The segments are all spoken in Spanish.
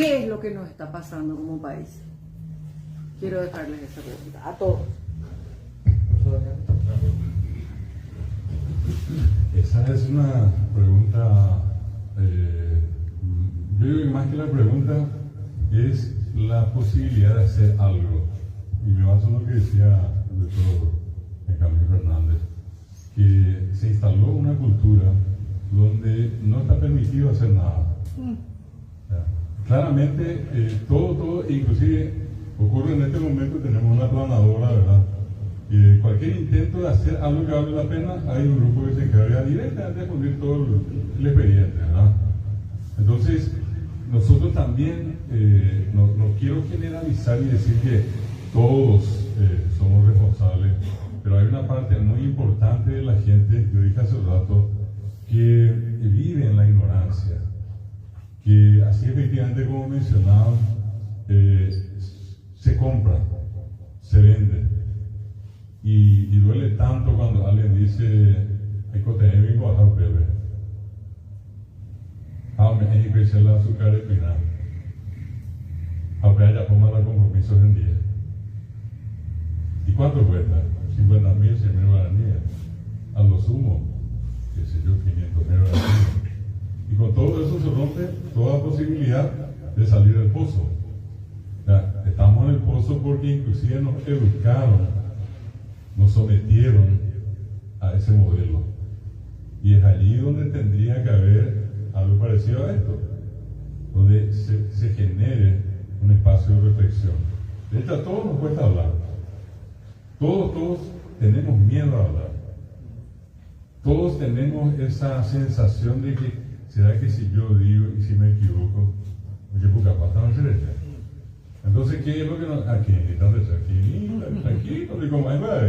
¿Qué es lo que nos está pasando como país? Quiero dejarles esa pregunta a todos. Esa es una pregunta, yo digo que más que la pregunta es la posibilidad de hacer algo. Y me baso en lo que decía el doctor Benjamín Fernández, que se instaló una cultura donde no está permitido hacer nada. Claramente, todo, inclusive ocurre en este momento, tenemos una planadora, ¿verdad? Cualquier intento de hacer algo que vale la pena, hay un grupo que se encarga directamente de poner todo el expediente, ¿verdad? Entonces, nosotros también, no quiero generalizar y decir que todos somos responsables, pero hay una parte muy importante de la gente, yo dije hace rato, que vive en la ignorancia, que así efectivamente como mencionaba, se compra, se vende, y duele tanto cuando alguien dice, hay que tener mi baja bebé, hay que crecer el azúcar de final, aunque haya tomado compromisos en día. ¿Y cuánto cuesta? 50.000, 100.000 guaraníes, a lo sumo, qué sé yo, 500.000 guaraníes. Y con todo eso se rompe toda posibilidad de salir del pozo. Ya, estamos en el pozo porque inclusive nos educaron, nos sometieron a ese modelo. Y es allí donde tendría que haber algo parecido a esto, donde se genere un espacio de reflexión. De hecho, a todos nos cuesta hablar. Todos tenemos miedo a hablar. Todos tenemos esa sensación de que, ¿será que si yo digo y si me equivoco? Oye, pues capaz estamos en derecha. Entonces, ¿qué es lo que nos... Aquí, tranquilo, y como hay va.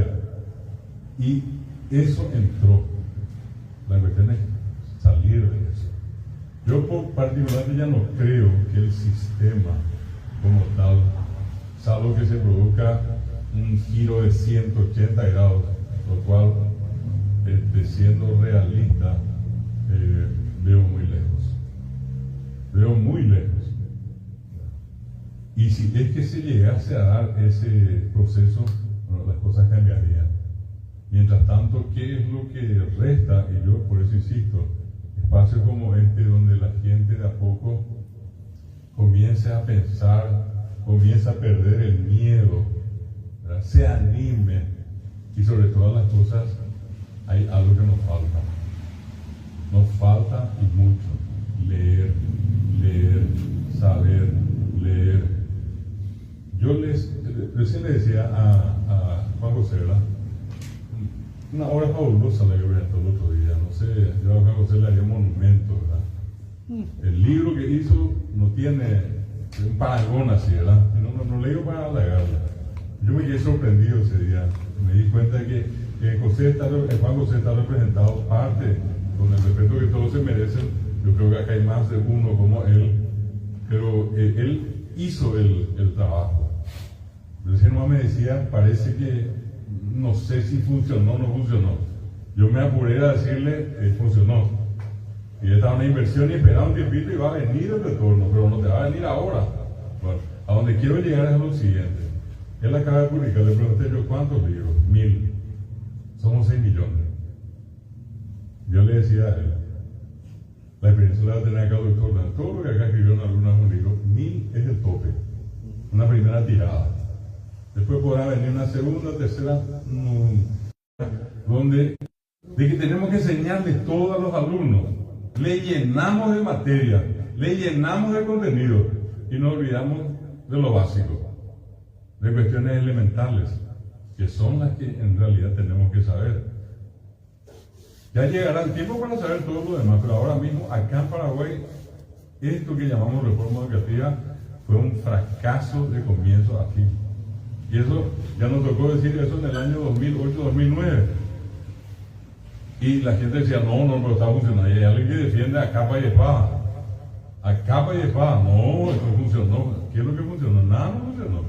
Y eso entró. La cuestión es salir de eso. Yo particularmente ya no creo que el sistema como tal, salvo que se produzca un giro de 180 grados, lo cual, siendo realista, veo muy lejos. Veo muy lejos. Y si es que se llegase a dar ese proceso, bueno, las cosas cambiarían. Mientras tanto, ¿qué es lo que resta? Y yo por eso insisto, espacios como este donde la gente de a poco comience a pensar, comience a perder el miedo, ¿verdad? Se anime, y sobre todas las cosas hay algo que nos falta. Nos falta y mucho. Leer, saber, leer. Yo recién le decía a Juan José, ¿verdad? Una obra fabulosa la que presentó el otro día. No sé, yo a Juan José le haría un monumento, ¿verdad? El libro que hizo no tiene un parangón así, ¿verdad? No le digo para halagarla. Yo me quedé sorprendido ese día. Me di cuenta de que Juan José está representado parte, con el respeto que todos se merecen. Yo creo que acá hay más de uno como él, pero él hizo el trabajo. Recién me decía, parece que no sé si funcionó o no funcionó. Yo me apuré a decirle, funcionó. Y esta es una inversión y esperaba un tiempito y va a venir el retorno, pero no te va a venir ahora. Bueno, a donde quiero llegar es a lo siguiente. Él acaba de publicar, le pregunté yo, ¿cuántos libros? 1000. Somos 6 millones. Yo le decía a él, la experiencia la va a tener acá, doctor, todo lo que acá escribió en algunos libros, 1000 es el tope. Una primera tirada. Después podrá venir una segunda, tercera, donde de que tenemos que enseñarles todo a los alumnos. Le llenamos de materia, le llenamos de contenido y nos olvidamos de lo básico, de cuestiones elementales, que son las que en realidad tenemos que saber. Ya llegará el tiempo para saber todo lo demás, pero ahora mismo acá en Paraguay, esto que llamamos reforma educativa fue un fracaso de comienzo a fin. Y eso, ya nos tocó decir eso en el año 2008-2009. Y la gente decía, no, pero está funcionando. Y hay alguien que defiende a capa y espada. A capa y espada. No, esto funcionó. ¿Qué es lo que funcionó? Nada no funcionó.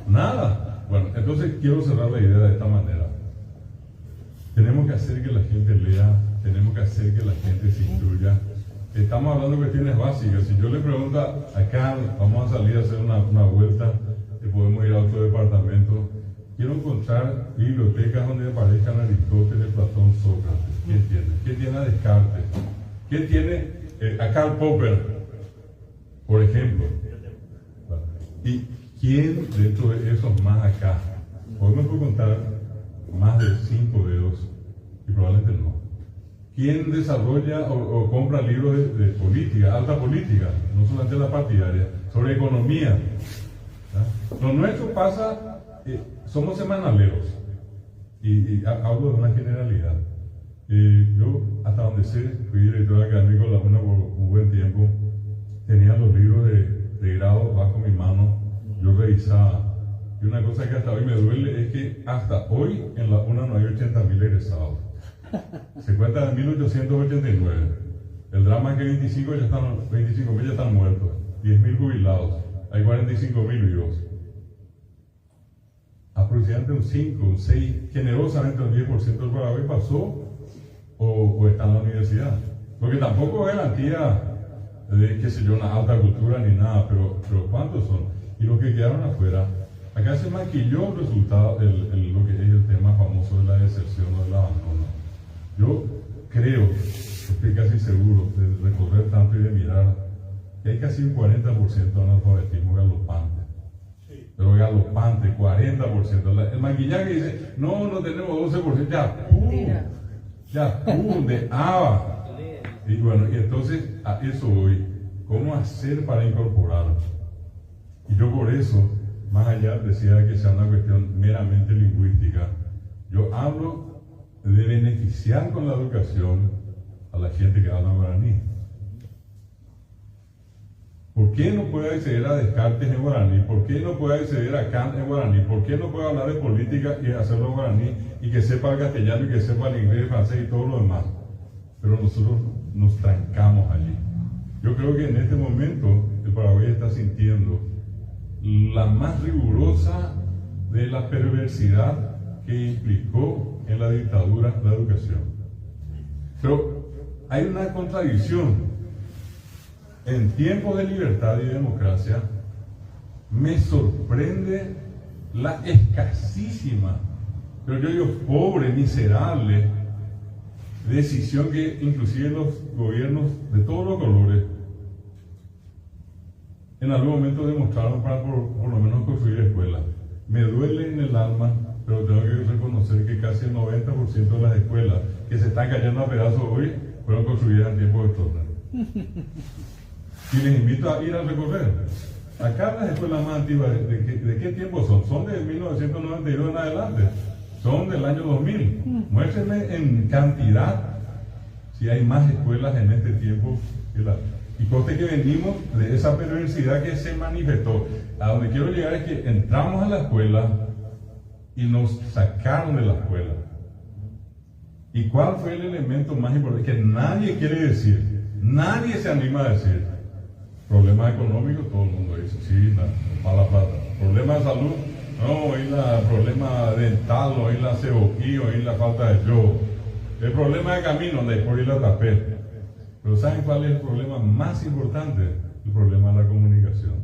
Nada. Bueno, entonces quiero cerrar la idea de esta manera. Tenemos que hacer que la gente lea, tenemos que hacer que la gente se instruya, estamos hablando de cuestiones básicas. Si yo le pregunto acá, vamos a salir a hacer una vuelta, podemos ir a otro departamento, quiero encontrar bibliotecas donde aparezcan Aristóteles, Platón, Sócrates. ¿Quién tiene? ¿Quién tiene a Descartes? ¿Quién tiene a Karl Popper, por ejemplo? ¿Y quién dentro de esos más acá? Podemos contar más de 5 dedos y probablemente no. ¿Quién desarrolla o compra libros de política, alta política, no solamente la partidaria, sobre economía? Lo nuestro pasa, somos semanaleros, y hablo de una generalidad. Yo, hasta donde sé, fui director académico de la UNA por un buen tiempo, tenía los libros de grado bajo mi mano, yo revisaba. Y una cosa que hasta hoy me duele es que hasta hoy en la UNA no hay 80.000 egresados. Se cuenta en 1889. El drama es que 25.000 ya están muertos, 10.000 jubilados, hay 45.000 vivos. Aproximadamente un 5, un 6, generosamente un 10% del Paraguay pasó o está en la universidad. Porque tampoco es garantía de, qué sé yo, una alta cultura ni nada, pero ¿cuántos son? Y los que quedaron afuera, acá se maquilló el resultado, lo que es el tema famoso de la deserción o del abandono. Yo creo, estoy casi seguro de recorrer tanto y de mirar, que hay casi un 40% de analfabetismo galopante. Pero galopante, 40%. El maquillaje dice, no tenemos 12%, ya, de ABA. Y bueno, y entonces a eso voy. ¿Cómo hacer para incorporar? Y yo por eso, más allá decía que sea una cuestión meramente lingüística, yo hablo de beneficiar con la educación a la gente que habla guaraní. ¿Por qué no puede acceder a Descartes en guaraní? ¿Por qué no puede acceder a Kant en guaraní? ¿Por qué no puede hablar de política y hacerlo en guaraní y que sepa el castellano y que sepa el inglés, el francés y todo lo demás? Pero nosotros nos trancamos allí. Yo creo que en este momento el Paraguay está sintiendo la más rigurosa de la perversidad que implicó en la dictadura la educación. Pero hay una contradicción. En tiempos de libertad y democracia, me sorprende la escasísima, pero yo digo pobre, miserable, decisión que inclusive los gobiernos de todos los colores en algún momento demostraron para por lo menos construir escuelas. Me duele en el alma, pero tengo que reconocer que casi el 90% de las escuelas que se están cayendo a pedazos hoy fueron construidas en tiempos de Stroessner. Y les invito a ir a recorrer. Acá las escuelas más antiguas, ¿de qué tiempo son? Son de 1992 en adelante. Son del año 2000. Muéstrenme en cantidad si hay más escuelas en este tiempo. Y conste que venimos de esa perversidad que se manifestó. A donde quiero llegar es que entramos a la escuela y nos sacaron de la escuela. ¿Y cuál fue el elemento más importante? Que nadie quiere decir, nadie se anima a decir. Problemas económicos, todo el mundo dice, sí, mala plata. Problemas de salud, no, oí problema dental, oí la ceboquí, oí la falta de yo. El problema de camino, donde por ir la tapé. Pero ¿saben cuál es el problema más importante? El problema de la comunicación.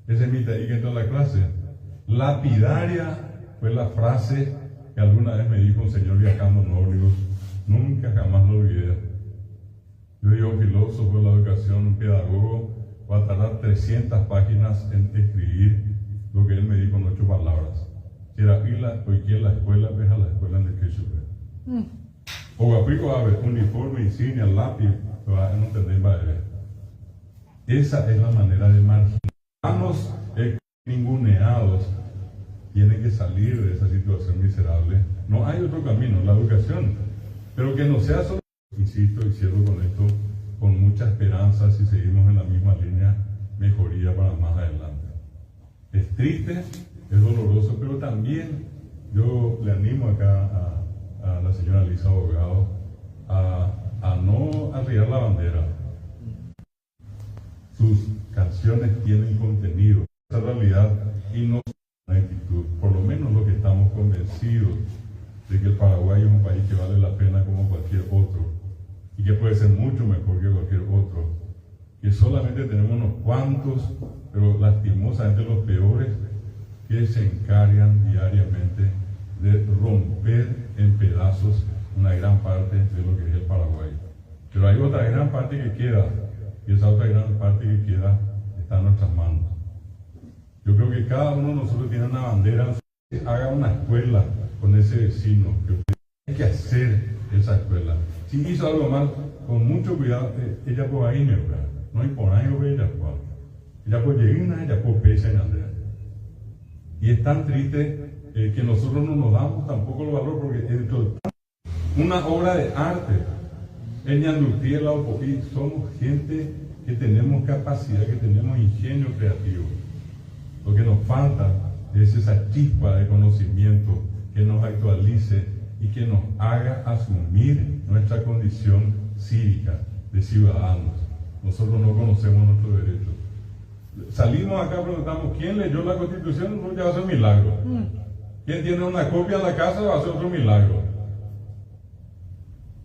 Ese mito ahí que entró en la clase. Lapidaria fue la frase que alguna vez me dijo un señor viajando en ómnibus. Nunca jamás lo olvidé. Yo digo, filósofo de la educación, un pedagogo, va a tardar 300 páginas en escribir lo que él me dijo en 8 palabras. Si era hoy que la escuela, deja la escuela en el que sube. O aplico a ver, uniforme, insignia, lápiz, no entendéis va a ver. Esa es la manera de marginarnos, ninguneados. Tienen que salir de esa situación miserable. No hay otro camino, la educación. Pero que no sea solo. Insisto y cierro con esto, con mucha esperanza, si seguimos en la misma línea, mejoría para más adelante. Es triste, es doloroso, pero también yo le animo acá a la señora Lisa Abogado a no arriar la bandera. Sus canciones tienen contenido, esa realidad, y no una actitud, por lo menos lo que estamos convencidos de que el Paraguay es un país que vale la pena como cualquier otro. y que puede ser mucho mejor que cualquier otro, que solamente tenemos unos cuantos, pero lastimosamente los peores, que se encargan diariamente de romper en pedazos una gran parte de lo que es el Paraguay. Pero hay otra gran parte que queda, y esa otra gran parte que queda está en nuestras manos. Yo creo que cada uno de nosotros tiene una bandera, haga una escuela con ese vecino, que hay que hacer esa escuela. Si hizo algo mal, con mucho cuidado, ella puede ir, no hay por ahí, ella puede llegar, ella puede pesar en Andrea. Y es tan triste que nosotros no nos damos tampoco el valor, porque dentro de una obra de arte, en Ñandurtí, la Opojí, somos gente que tenemos capacidad, que tenemos ingenio creativo. Lo que nos falta es esa chispa de conocimiento que nos actualice y que nos haga asumir nuestra condición cívica de ciudadanos. Nosotros no conocemos nuestros derechos. Salimos acá, preguntamos, ¿quién leyó la Constitución? No, ya va a ser un milagro. ¿Quién tiene una copia en la casa? Va a ser otro milagro.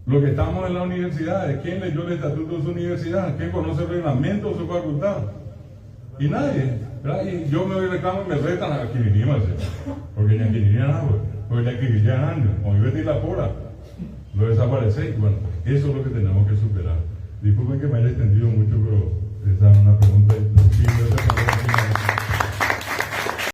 Los que estamos en la universidad, ¿quién leyó el estatuto de su universidad? ¿Quién conoce el reglamento de su facultad? Y nadie, ¿verdad? Y yo me doy reclamo y me retan a que vinimos, porque ya que vinieran agua, porque ya que vinieran años, como yo la pora, lo desaparece. Y bueno, eso es lo que tenemos que superar. Disculpen que me haya extendido mucho, pero esa es una pregunta.